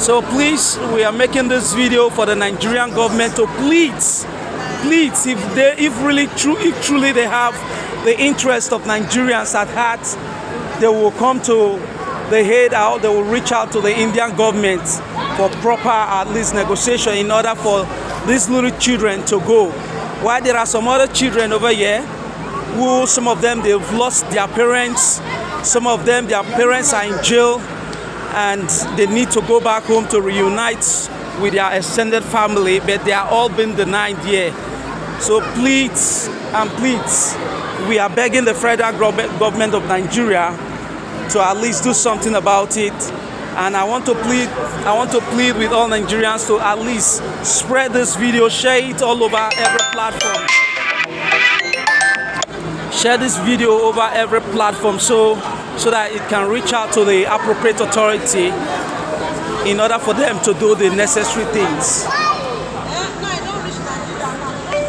So please, we are making this video for the Nigerian government to please, if truly they have the interest of Nigerians at heart, they will come to the head out, they will reach out to the Indian government for proper, at least, negotiation in order for these little children to go. While there are some other children over here who, some of them, they've lost their parents, some of them, their parents are in jail, and they need to go back home to reunite with their extended family, but they are all being denied here. So please, we are begging the federal government of Nigeria to at least do something about it. And I want to plead with all Nigerians to at least spread this video, share it all over every platform. Share this video over every platform so that it can reach out to the appropriate authority in order for them to do the necessary things.